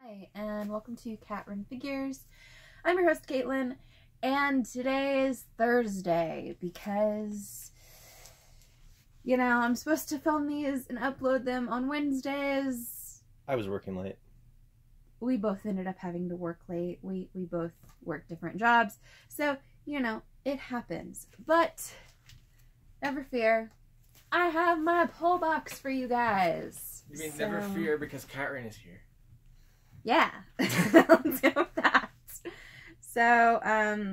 Hi, and welcome to Cat Run Figures. I'm your host, Caitlin, and today is Thursday because, you know, I'm supposed to film these and upload them on Wednesdays. I was working late. We both ended up having to work late. We both work different jobs, so, you know, it happens. But, never fear, I have my pull box for you guys. You mean never fear because Catrin is here? Yeah, let's go with that. So,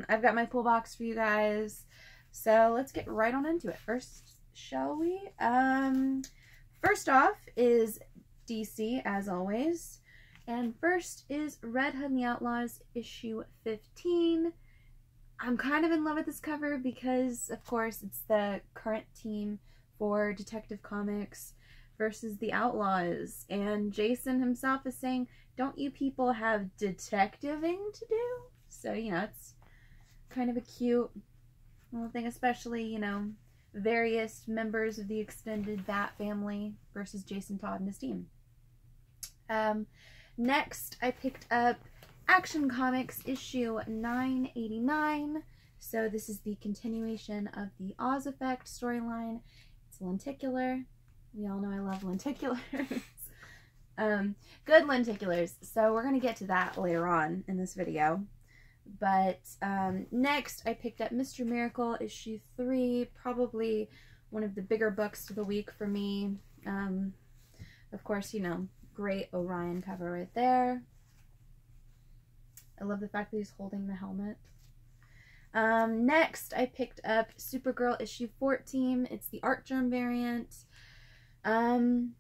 I've got my pull box for you guys. So, let's get right on into it. First, shall we? First off is DC, as always. And first is Red Hood and the Outlaws, issue 15. I'm kind of in love with this cover because, of course, it's the current team for Detective Comics versus the Outlaws. And Jason himself is saying, don't you people have detectiving to do? So, you know, it's kind of a cute little thing, especially, you know, various members of the extended Bat family versus Jason Todd and his team. Next, I picked up Action Comics issue 989. So this is the continuation of the Oz Effect storyline. It's lenticular. We all know I love lenticulars. Good lenticulars. So we're going to get to that later on in this video. But next, I picked up Mr. Miracle issue 3. Probably one of the bigger books of the week for me. Of course, you know, great Orion cover right there. I love the fact that he's holding the helmet. Next, I picked up Supergirl issue 14. It's the Artgerm variant. You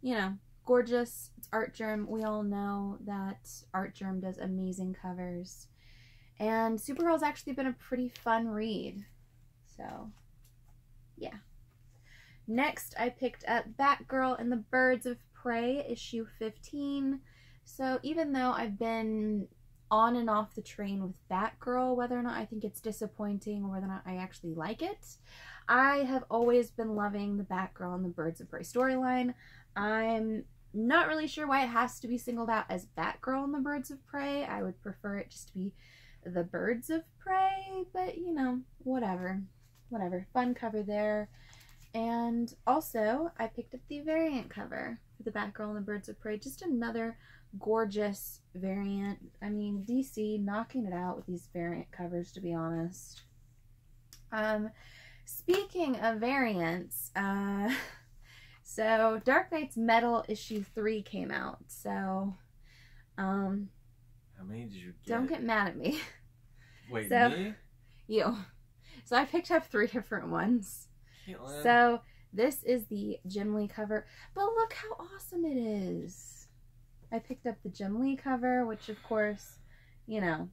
know, gorgeous. It's Artgerm. We all know that Artgerm does amazing covers. And Supergirl's actually been a pretty fun read. So, yeah. Next, I picked up Batgirl and the Birds of Prey, issue 15. So, even though I've been on and off the train with Batgirl, whether or not I think it's disappointing or whether or not I actually like it, I have always been loving the Batgirl and the Birds of Prey storyline. I'm not really sure why it has to be singled out as Batgirl and the Birds of Prey. I would prefer it just to be the Birds of Prey, but you know, whatever. Whatever. Fun cover there. And also, I picked up the variant cover for the Batgirl and the Birds of Prey. Just another gorgeous variant. I mean, DC knocking it out with these variant covers, to be honest. Speaking of variants, so Dark Knight's Metal issue 3 came out. So, how many did you get? Don't get mad at me. Wait, so, me? You. So I picked up 3 different ones. Caitlin. So this is the Jim Lee cover, but look how awesome it is. I picked up the Jim Lee cover, which of course, you know,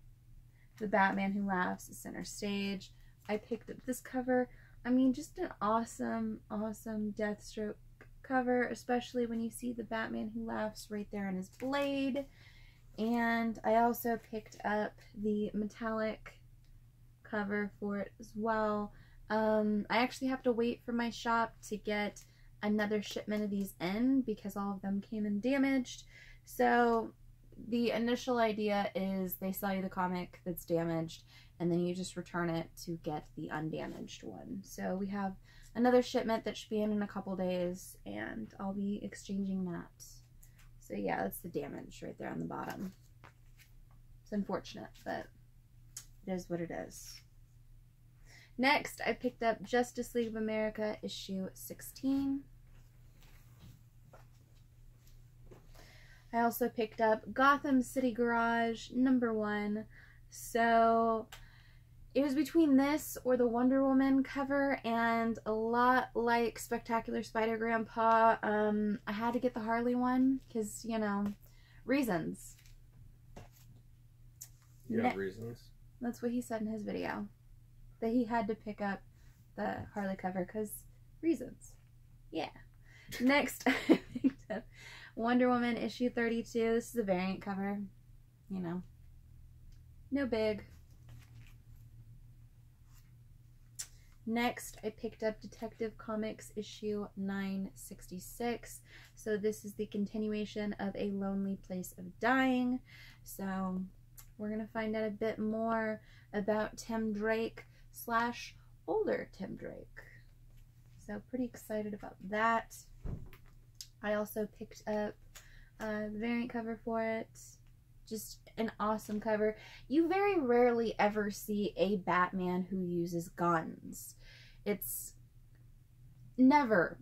the Batman Who Laughs is center stage. I picked up this cover. I mean, just an awesome, awesome Deathstroke cover, especially when you see the Batman Who Laughs right there on his blade. And I also picked up the metallic cover for it as well. I actually have to wait for my shop to get another shipment of these in because all of them came in damaged. So the initial idea is they sell you the comic that's damaged and then you just return it to get the undamaged one. So we have another shipment that should be in a couple days and I'll be exchanging that. So yeah, that's the damage right there on the bottom. It's unfortunate, but it is what it is. Next, I picked up Justice League of America issue 16. I also picked up Gotham City Garage #1. So it was between this or the Wonder Woman cover, and a lot like Spectacular Spider-Grandpa, I had to get the Harley one because, you know, reasons. You have reasons? That's what he said in his video. That he had to pick up the Harley cover because reasons. Yeah. Next, I picked up Wonder Woman issue 32. This is a variant cover. You know. No big. Next, I picked up Detective Comics issue 966. So this is the continuation of A Lonely Place of Dying. So we're going to find out a bit more about Tim Drake / older Tim Drake. So pretty excited about that. I also picked up the variant cover for it. Just an awesome cover. You very rarely ever see a Batman who uses guns. It's never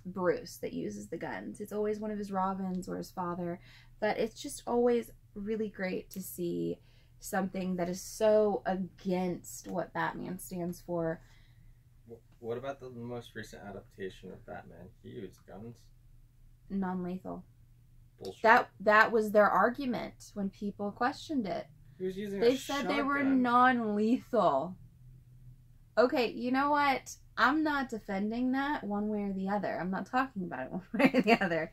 Bruce that uses the guns. It's always one of his Robins or his father. But it's just always really great to see something that is so against what Batman stands for. What about the most recent adaptation of Batman? He used guns. Non-lethal. Bullshit. That was their argument when people questioned it. He was using They said they were non-lethal. Okay, you know what? I'm not defending that one way or the other. I'm not talking about it one way or the other.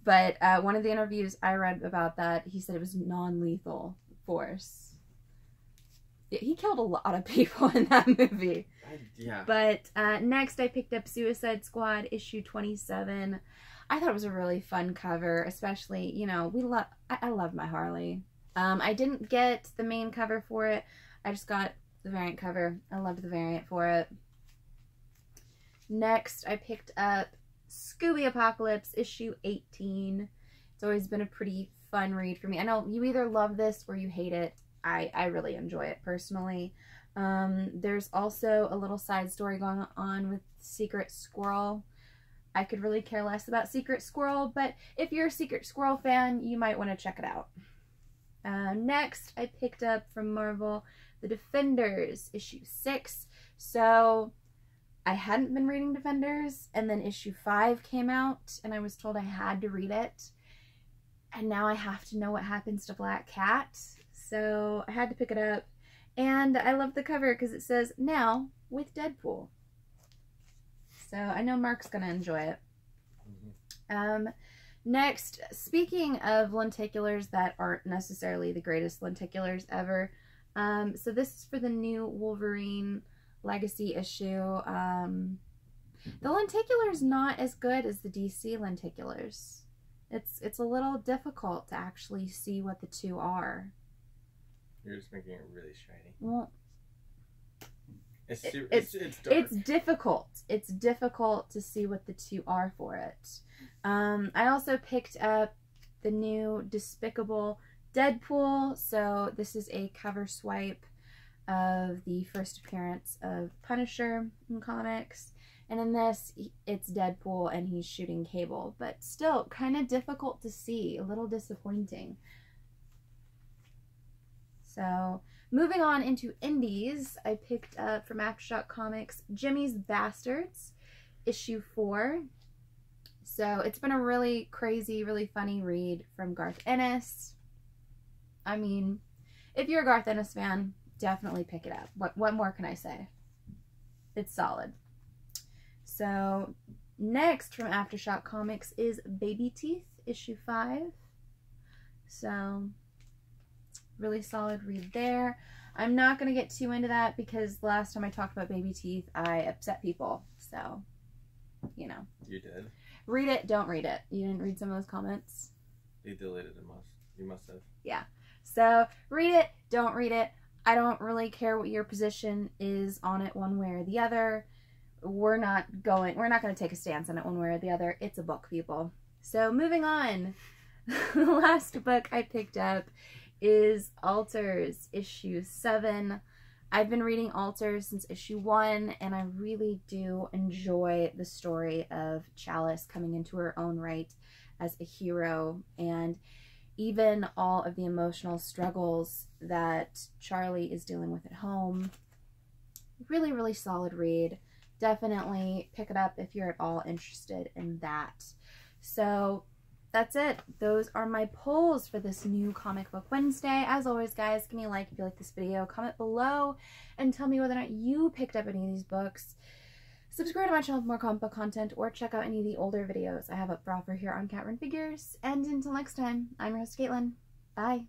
But one of the interviews I read about that, he said it was non-lethal force. He killed a lot of people in that movie. Yeah. But next I picked up Suicide Squad issue 27. I thought it was a really fun cover, especially, you know, I love my Harley. I didn't get the main cover for it. I just got the variant cover. I loved the variant for it. Next, I picked up Scooby Apocalypse issue 18. It's always been a pretty fun read for me. I know you either love this or you hate it. I really enjoy it personally. There's also a little side story going on with Secret Squirrel. I could really care less about Secret Squirrel, but if you're a Secret Squirrel fan, you might want to check it out. Next, I picked up from Marvel The Defenders, issue 6. So, I hadn't been reading Defenders, and then issue 5 came out, and I was told I had to read it. And now I have to know what happens to Black Cat, so I had to pick it up. And I love the cover because it says, "Now with Deadpool." So I know Mark's going to enjoy it. Mm-hmm. Next, speaking of lenticulars that aren't necessarily the greatest lenticulars ever, so this is for the new Wolverine Legacy issue. The lenticular's not as good as the DC lenticulars. It's a little difficult to actually see what the two are. You're just making it really shiny. Well, It's dark. It's difficult. It's difficult to see what the two are for it. I also picked up the new Despicable Deadpool. So this is a cover swipe of the first appearance of Punisher in comics. And in this, it's Deadpool and he's shooting Cable. But still, kind of difficult to see. A little disappointing. So, moving on into indies, I picked up from Aftershock Comics Jimmy's Bastards, issue 4. So, it's been a really crazy, really funny read from Garth Ennis. I mean, if you're a Garth Ennis fan, definitely pick it up. What more can I say? It's solid. So, next from Aftershock Comics is Baby Teeth, issue 5. So, really solid read there. I'm not going to get too into that because the last time I talked about Baby Teeth, I upset people. So, you know. You did. Read it, don't read it. You didn't read some of those comments? You deleted them. You must have. Yeah. So, read it, don't read it. I don't really care what your position is on it one way or the other. We're not going to take a stance on it one way or the other. It's a book, people. So, moving on. The last book I picked up is Alters, issue 7. I've been reading Alters since issue 1, and I really do enjoy the story of Chalice coming into her own right as a hero, and even all of the emotional struggles that Charlie is dealing with at home. Really, really solid read. Definitely pick it up if you're at all interested in that. So, that's it. Those are my polls for this new Comic Book Wednesday. As always, guys, give me a like if you like this video. Comment below and tell me whether or not you picked up any of these books. Subscribe to my channel for more comic book content or check out any of the older videos I have up for offer here on Cat Run Figures. And until next time, I'm your host, Caitlin. Bye.